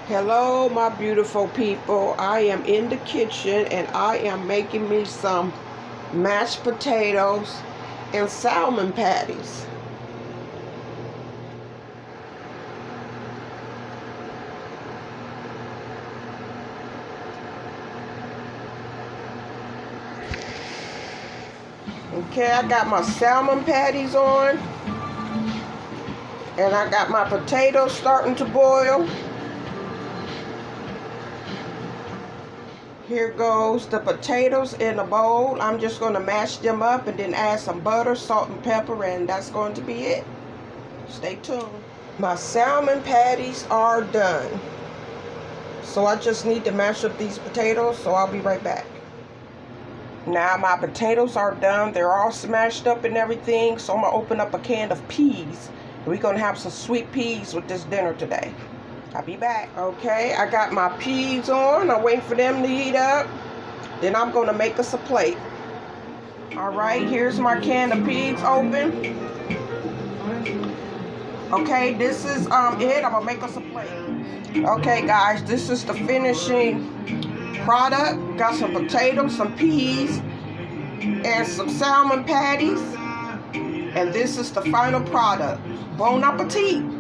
Hello, my beautiful people. I am in the kitchen and I am making me some mashed potatoes and salmon patties. Okay, I got my salmon patties on and I got my potatoes starting to boil. Here goes the potatoes in a bowl. I'm just going to mash them up and then add some butter, salt, and pepper, and that's going to be it. Stay tuned. My salmon patties are done. So I just need to mash up these potatoes, so I'll be right back. Now my potatoes are done. They're all smashed up and everything, so I'm going to open up a can of peas. We're going to have some sweet peas with this dinner today. I'll be back. Okay, I got my peas on. I'm waiting for them to heat up. Then I'm going to make us a plate. Alright, here's my can of peas open. Okay, this is it. I'm going to make us a plate. Okay, guys, this is the finishing product. Got some potatoes, some peas, and some salmon patties. And this is the final product. Bon appetit.